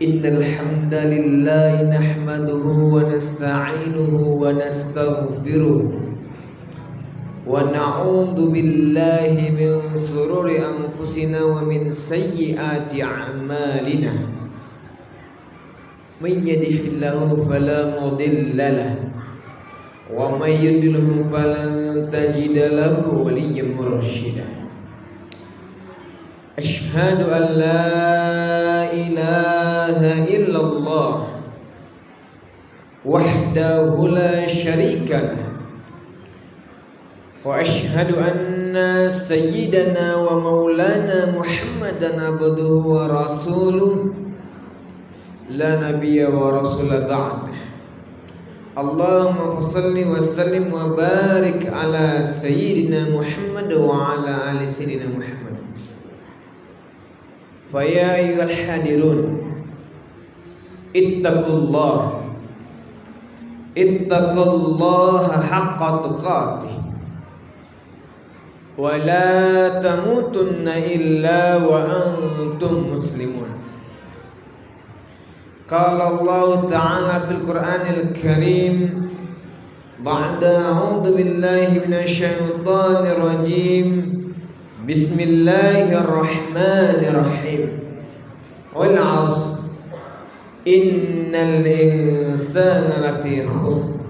Innal hamdalillah nahmaduhu wa nasta'inuhu wa nastaghfiruh wa na'udzu billahi min shururi anfusina wa min sayyiati a'malina. May yahdihillahu fala mudilla lahu wa may yudlilhu falan tajida lahu waliyyan mursyida. Asyhadu an la ilaha illallah wahdahu la syarika lah wa asyhadu anna sayyidana wa maulana Muhammadan abduhu wa rasuluh la nabiyya wa rasula ba'dah. Allahumma fassalli wa sallim wa barik ala sayyidina Muhammad wa ala ali sayyidina Muhammad. Faya ayyuhal hadirun ittaqullaha haqqa tuqatih wa la tamutunna illa wa antum muslimun. Qala Allah ta'ala fil Qur'anil Karim ba'da a'udzu billahi minasy syaithanir rajim. Bismillahirrahmanirrahim. Wal 'ashr innal insana lafi khusr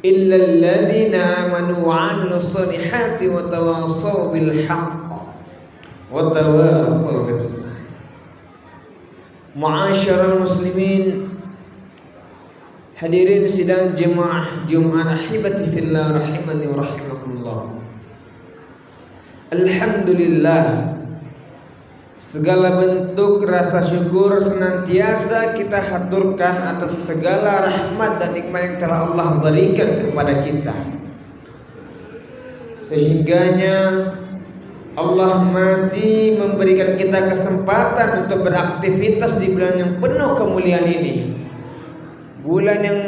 illa alladhina amanu wa 'amilus solihati wa tawassaw bil haqq wa tawassaw bis sabr. Ma'asyiral muslimin, hadirin sidang jemaah Jumat ahibati fillah rahimani wa rahimakumullah. Alhamdulillah, segala bentuk rasa syukur senantiasa kita haturkan atas segala rahmat dan nikmat yang telah Allah berikan kepada kita. Sehingganya Allah masih memberikan kita kesempatan untuk beraktivitas di bulan yang penuh kemuliaan ini, bulan yang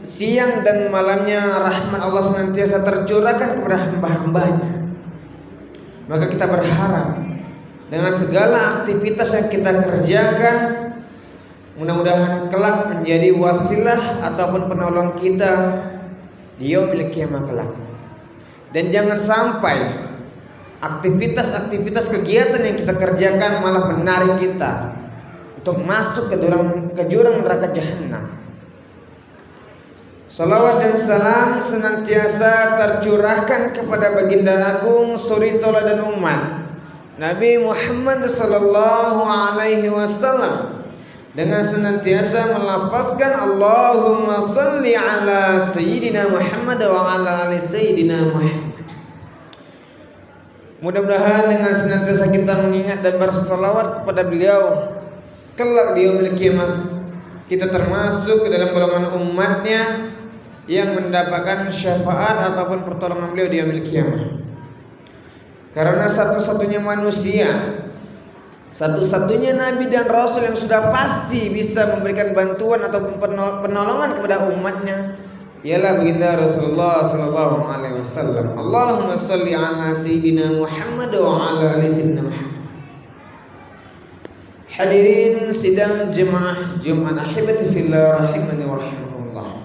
siang dan malamnya rahmat Allah senantiasa tercurahkan kepada hamba-hambanya. Maka kita berharap dengan segala aktivitas yang kita kerjakan, mudah-mudahan kelak menjadi wasilah ataupun penolong kita di yaumil qiyamah kelak. Dan jangan sampai aktivitas kegiatan yang kita kerjakan malah menarik kita untuk masuk ke jurang neraka jahanam. Salawat dan salam senantiasa tercurahkan kepada baginda agung suri tauladan umat Nabi Muhammad sallallahu alaihi wasallam dengan senantiasa melafazkan Allahumma salli ala sayyidina Muhammad wa ala ali sayyidina Muhammad. Mudah-mudahan dengan senantiasa kita mengingat dan bersalawat kepada beliau, kelak di yaumil qiyamah kita termasuk ke dalam golongan umatnya yang mendapatkan syafaat ataupun pertolongan beliau di yaumil qiyamah. Karena satu-satunya manusia, satu-satunya nabi dan rasul yang sudah pasti bisa memberikan bantuan ataupun penolongan kepada umatnya ialah baginda Rasulullah sallallahu alaihi wasallam. Allahumma shalli ala sayyidina Muhammad wa ala ali sayyidina Muhammad. Hadirin sidang jemaah Jumat ahibati fillah rahimani wa rahimakumullah.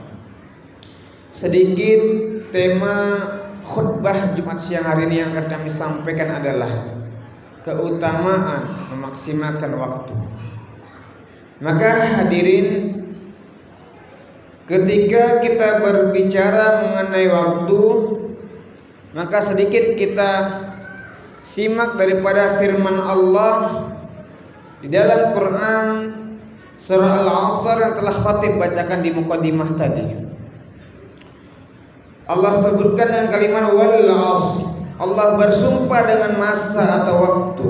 Sedikit tema khutbah Jumat siang hari ini yang akan kami sampaikan adalah keutamaan memaksimalkan waktu. Maka hadirin, ketika kita berbicara mengenai waktu, maka sedikit kita simak daripada firman Allah di dalam Quran surah Al-'Asr yang telah khatib bacakan di muqaddimah tadi. Allah sebutkan dengan kalimat wal 'ashr. Allah bersumpah dengan masa atau waktu.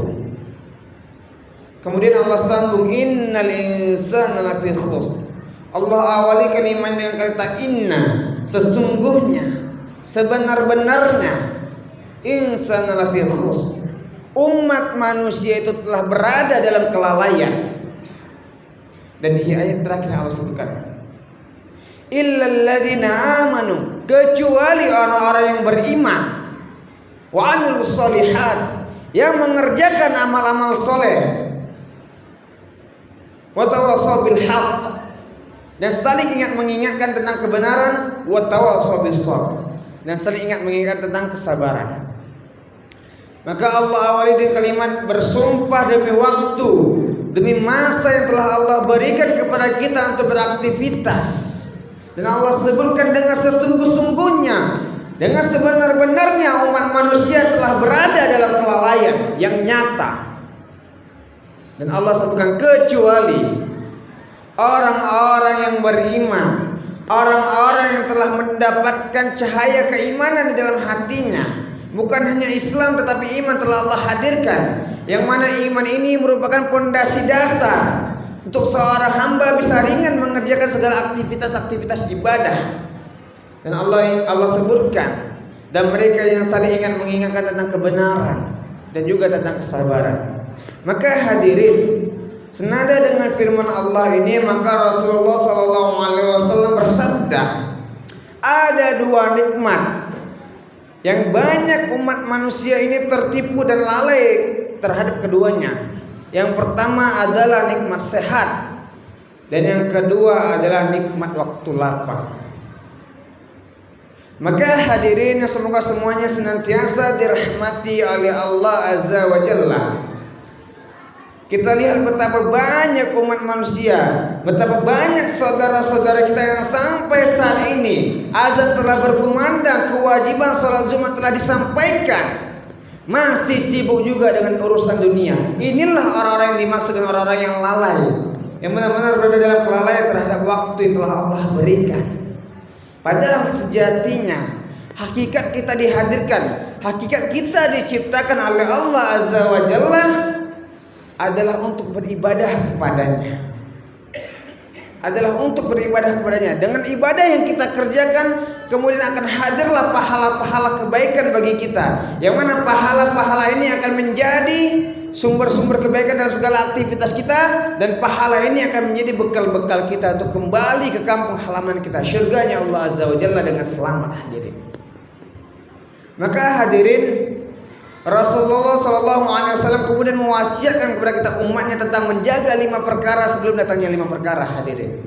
Kemudian Allah sambung innal insana lafi khusr. Allah awali kalimat dengan kata inna, sesungguhnya, sebenar-benarnya insana lafi khusr. Umat manusia itu telah berada dalam kelalaian. Dan di ayat terakhir Allah sebutkan illal ladzina amanu, kecuali orang-orang yang beriman, wa amilus solihat, yang mengerjakan amal-amal soleh, wa tawassaw bil haqq, dan saling ingat mengingatkan tentang kebenaran, wa tawassaw bis sabr, dan saling ingat mengingatkan tentang kesabaran. Maka Allah awali dengan kalimat bersumpah demi waktu, demi masa yang telah Allah berikan kepada kita untuk beraktivitas. Dan Allah sebutkan dengan sesungguh-sungguhnya, dengan sebenar-benarnya umat manusia telah berada dalam kelalaian yang nyata. Dan Allah sebutkan kecuali orang-orang yang beriman, orang-orang yang telah mendapatkan cahaya keimanan di dalam hatinya. Bukan hanya Islam tetapi iman telah Allah hadirkan, yang mana iman ini merupakan pondasi dasar untuk seorang hamba bisa ringan mengerjakan segala aktivitas-aktivitas ibadah. Dan Allah sebutkan, dan mereka yang saling ingat mengingatkan tentang kebenaran dan juga tentang kesabaran. Maka hadirin, senada dengan firman Allah ini, maka Rasulullah SAW bersabda, ada dua nikmat yang banyak umat manusia ini tertipu dan lalai terhadap keduanya. Yang pertama adalah nikmat sehat, dan yang kedua adalah nikmat waktu lapang. Maka hadirin, semoga semuanya senantiasa dirahmati oleh Allah Azza wa Jalla. Kita lihat betapa banyak umat manusia, betapa banyak saudara-saudara kita yang sampai saat ini azan telah berkumandang, kewajiban salat Jumat telah disampaikan, masih sibuk juga dengan urusan dunia. Inilah orang-orang yang dimaksud dengan orang-orang yang lalai, yang benar-benar berada dalam kelalaian terhadap waktu yang telah Allah berikan. Padahal sejatinya hakikat kita dihadirkan, hakikat kita diciptakan oleh Allah Azza wa Jalla adalah untuk beribadah kepadanya. Adalah untuk beribadah kepadanya. Dengan ibadah yang kita kerjakan, kemudian akan hadirlah pahala-pahala kebaikan bagi kita, yang mana pahala-pahala ini akan menjadi sumber-sumber kebaikan dalam segala aktivitas kita, dan pahala ini akan menjadi bekal-bekal kita untuk kembali ke kampung halaman kita, syurganya Allah Azza wa Jalla dengan selamat. Hadirin, maka hadirin, Rasulullah SAW kemudian mewasiatkan kepada kita umatnya tentang menjaga 5 perkara sebelum datangnya 5 perkara. Hadirin,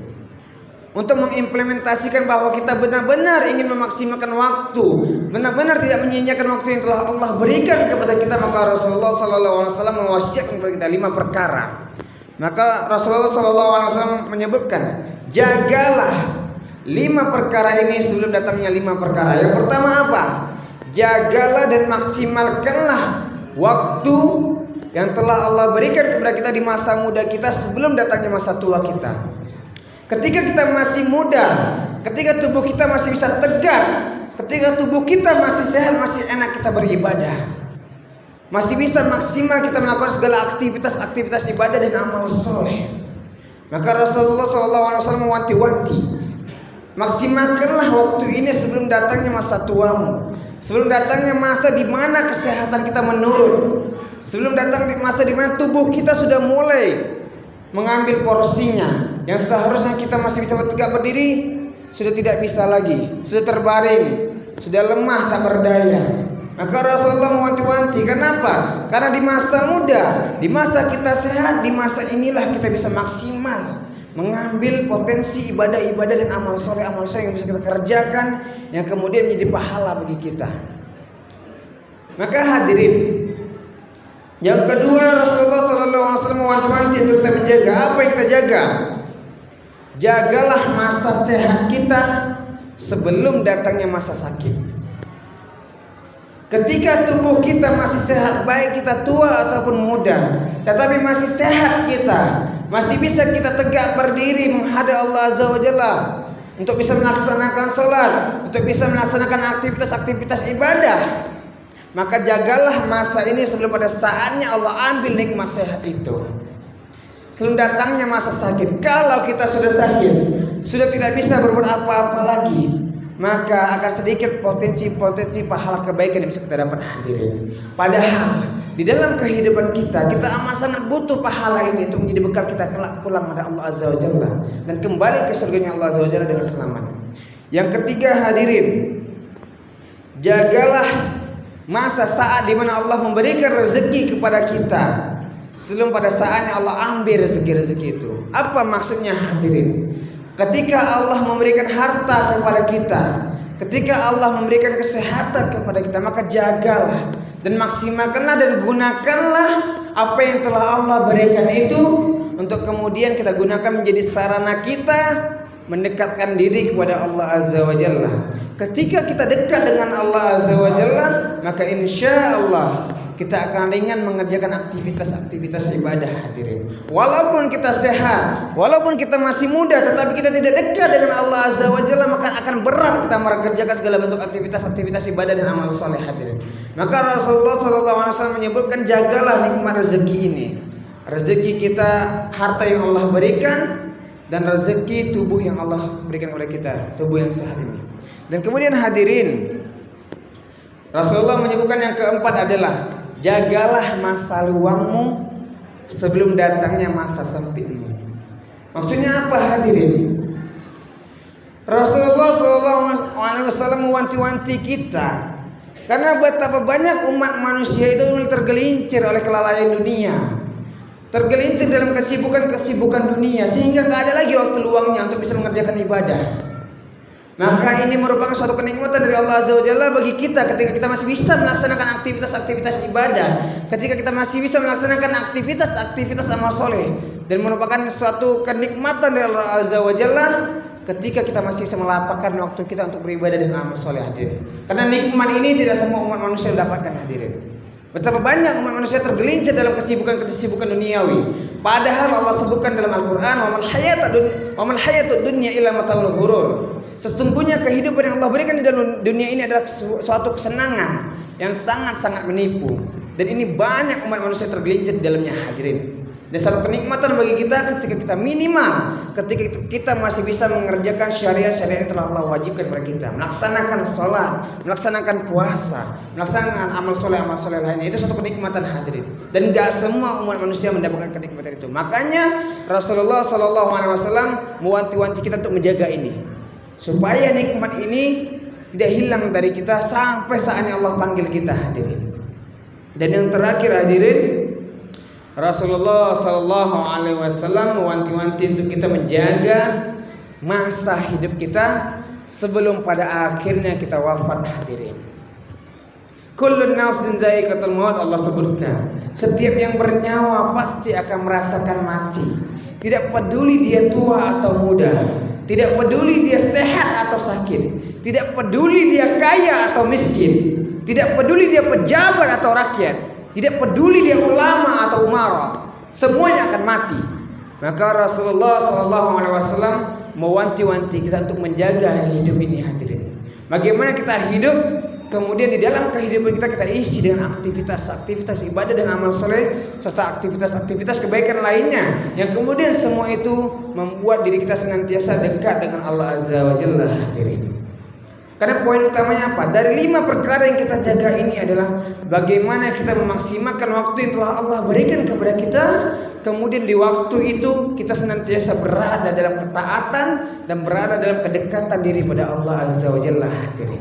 untuk mengimplementasikan bahwa kita benar-benar ingin memaksimalkan waktu, benar-benar tidak menyia-nyiakan waktu yang telah Allah berikan kepada kita, maka Rasulullah SAW mewasiatkan kepada kita 5 perkara. Maka Rasulullah SAW menyebutkan, jagalah 5 perkara ini sebelum datangnya 5 perkara. Yang pertama apa? Jagalah dan maksimalkanlah waktu yang telah Allah berikan kepada kita di masa muda kita sebelum datangnya masa tua kita. Ketika kita masih muda, ketika tubuh kita masih bisa tegak, ketika tubuh kita masih sehat, masih enak kita beribadah, masih bisa maksimal kita melakukan segala aktivitas ibadah dan amal soleh. Maka Rasulullah SAW mewanti-wanti, maksimalkanlah waktu ini sebelum datangnya masa tuamu, sebelum datangnya masa di mana kesehatan kita menurun, sebelum datang masa di mana tubuh kita sudah mulai mengambil porsinya, yang seharusnya kita masih bisa tegak berdiri, sudah tidak bisa lagi, sudah terbaring, sudah lemah tak berdaya. Maka Rasulullah mewanti-wanti, kenapa? Karena di masa muda, di masa kita sehat, di masa inilah kita bisa maksimal mengambil potensi ibadah-ibadah dan amal soleh yang bisa kita kerjakan, yang kemudian menjadi pahala bagi kita. Maka hadirin, yang kedua, Rasulullah SAW mewanti-wanti untuk kita menjaga. Apa yang kita jaga? Jagalah masa sehat kita sebelum datangnya masa sakit. Ketika tubuh kita masih sehat, baik kita tua ataupun muda, tetapi masih sehat kita, masih bisa kita tegak berdiri menghadap Allah Azza wa Jalla, untuk bisa melaksanakan sholat, untuk bisa melaksanakan aktivitas-aktivitas ibadah, maka jagalah masa ini sebelum pada saatnya Allah ambil nikmat sehat itu, sebelum datangnya masa sakit. Kalau kita sudah sakit, sudah tidak bisa berbuat apa-apa lagi, maka akan sedikit potensi pahala kebaikan yang bisa kita dapat. Hadirin, padahal di dalam kehidupan kita amat sangat butuh pahala ini untuk menjadi bekal kita kelak pulang pada Allah Azza wa Jalla dan kembali ke surganya Allah Azza wa Jalla dengan selamat. Yang ketiga, hadirin, jagalah masa saat di mana Allah memberikan rezeki kepada kita, sebelum pada saatnya Allah ambil rezeki-rezeki itu. Apa maksudnya hadirin? Ketika Allah memberikan harta kepada kita, ketika Allah memberikan kesehatan kepada kita, maka jagalah dan maksimalkanlah dan gunakanlah apa yang telah Allah berikan itu untuk kemudian kita gunakan menjadi sarana kita mendekatkan diri kepada Allah Azza wa Jalla. Ketika kita dekat dengan Allah Azza wa Jalla, maka insya Allah kita akan ringan mengerjakan aktivitas-aktivitas ibadah hadirin. Walaupun kita sehat, walaupun kita masih muda, tetapi kita tidak dekat dengan Allah Azza wa Jalla, maka akan berat kita mengerjakan segala bentuk aktivitas-aktivitas ibadah dan amal soleh hadirin. Maka Rasulullah SAW menyebutkan, jagalah nikmat rezeki ini. Rezeki kita, harta yang Allah berikan, dan rezeki tubuh yang Allah berikan kepada kita, tubuh yang sehat ini. Dan kemudian hadirin, Rasulullah menyebutkan yang keempat adalah jagalah masa luangmu sebelum datangnya masa sempitmu. Maksudnya apa hadirin? Rasulullah SAW mewanti-wanti kita karena betapa banyak umat manusia itu tergelincir oleh kelalaian dunia, tergelincir dalam kesibukan dunia, sehingga nggak ada lagi waktu luangnya untuk bisa mengerjakan ibadah. Maka ini merupakan suatu kenikmatan dari Allah Azza wa Jalla bagi kita ketika kita masih bisa melaksanakan aktivitas-aktivitas ibadah, ketika kita masih bisa melaksanakan aktivitas-aktivitas amal soleh, dan merupakan suatu kenikmatan dari Allah Azza wa Jalla ketika kita masih bisa melapangkan waktu kita untuk beribadah dan amal soleh hadirin. Karena nikmat ini tidak semua umat manusia dapatkan hadirin. Betapa banyak umat manusia tergelincir dalam kesibukan duniawi. Padahal Allah sebutkan dalam Al-Quran, wa mal hayatud dunya illa mata'ul ghurur. Sesungguhnya kehidupan yang Allah berikan di dalam dunia ini adalah suatu kesenangan yang sangat-sangat menipu. Dan ini banyak umat manusia tergelincir di dalamnya hadirin. Dan satu kenikmatan bagi kita ketika kita minimal, ketika kita masih bisa mengerjakan syariat-syariat yang telah Allah wajibkan kepada kita, melaksanakan sholat, melaksanakan puasa, melaksanakan amal soleh lainnya, itu satu kenikmatan hadirin. Dan gak semua umat manusia mendapatkan kenikmatan itu. Makanya Rasulullah SAW mewanti-wanti kita untuk menjaga ini, supaya nikmat ini tidak hilang dari kita sampai saatnya Allah panggil kita hadirin. Dan yang terakhir hadirin, Rasulullah SAW mewanti-wanti untuk kita menjaga masa hidup kita sebelum pada akhirnya kita wafat hadirin. Kullun nafsin dha'iqatul maut, Allah sebutkan, setiap yang bernyawa pasti akan merasakan mati. Tidak peduli dia tua atau muda, tidak peduli dia sehat atau sakit, tidak peduli dia kaya atau miskin, tidak peduli dia pejabat atau rakyat, tidak peduli dia ulama atau umara, semuanya akan mati. Maka Rasulullah SAW mewanti-wanti kita untuk menjaga hidup ini hadirin. Bagaimana kita hidup, kemudian di dalam kehidupan kita isi dengan aktivitas-aktivitas ibadah dan amal soleh, serta aktivitas-aktivitas kebaikan lainnya, yang kemudian semua itu membuat diri kita senantiasa dekat dengan Allah Azza wa Jalla hadirin. Karena poin utamanya apa? Dari 5 perkara yang kita jaga ini adalah bagaimana kita memaksimalkan waktu yang telah Allah berikan kepada kita. Kemudian di waktu itu kita senantiasa berada dalam ketaatan dan berada dalam kedekatan diri pada Allah Azza wa Jalla hadirin.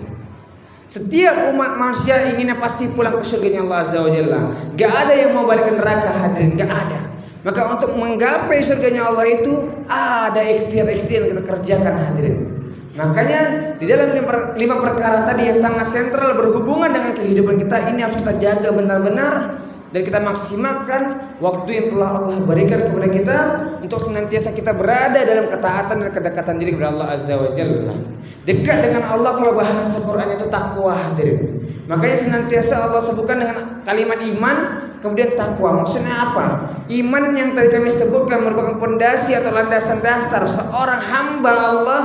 Setiap umat manusia inginnya pasti pulang ke surganya Allah Azza wa Jalla. Gak ada yang mau balik ke neraka hadirin, gak ada. Maka untuk menggapai surganya Allah itu ada ikhtiar-ikhtiar yang kita kerjakan hadirin. Makanya di dalam 5 perkara tadi yang sangat sentral berhubungan dengan kehidupan kita ini harus kita jaga benar-benar dan kita maksimalkan waktu yang telah Allah berikan kepada kita untuk senantiasa kita berada dalam ketaatan dan kedekatan diri kepada Allah Azza wa Jalla. Dekat dengan Allah, kalau bahasa Quran itu takwa hadirin. Makanya senantiasa Allah sebutkan dengan kalimat iman kemudian takwa. Maksudnya apa? Iman yang tadi kami sebutkan merupakan pondasi atau landasan dasar seorang hamba Allah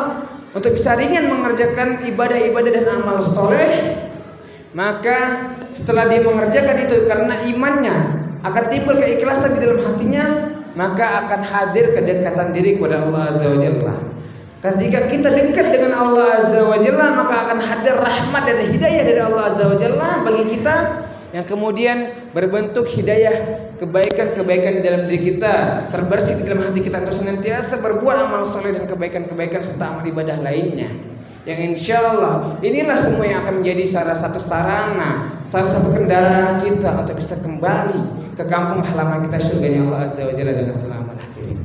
untuk bisa ringan mengerjakan ibadah-ibadah dan amal soleh. Maka setelah dia mengerjakan itu, karena imannya akan timbul keikhlasan di dalam hatinya, maka akan hadir kedekatan diri kepada Allah Azza wa Jalla. Ketika kita dekat dengan Allah Azza wa Jalla, maka akan hadir rahmat dan hidayah dari Allah Azza wa Jalla bagi kita, yang kemudian berbentuk hidayah kebaikan-kebaikan di dalam diri kita, terbersih di dalam hati kita untuk senantiasa berbuat amal soleh dan kebaikan-kebaikan serta amal ibadah lainnya. yang insya Allah inilah semua yang akan menjadi salah satu sarana, salah satu kendaraan kita untuk bisa kembali ke kampung halaman kita, surganya Allah Azza wa Jalla dengan selamat. Hadirin,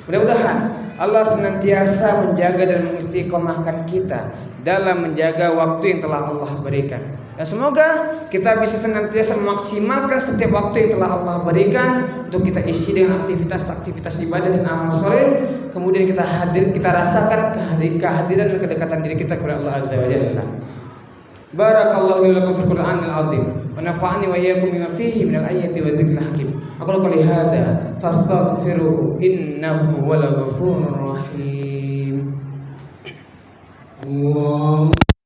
mudah-mudahan Allah senantiasa menjaga dan mengistiqomahkan kita dalam menjaga waktu yang telah Allah berikan. Dan semoga kita bisa senantiasa memaksimalkan setiap waktu yang telah Allah berikan untuk kita isi dengan aktivitas ibadah dan amal soleh. Kemudian kita rasakan kehadiran dan kedekatan diri kita kepada Allah Azza wa Jalla. Barakallahu li lakum fil Qur'anil azim wa nafa'ani wa iyyakum bima fihi minal ayati wa dzikril hakim. Aku qouli hadza fastaghfiruhu innahu huwal ghafurur rahim. Allah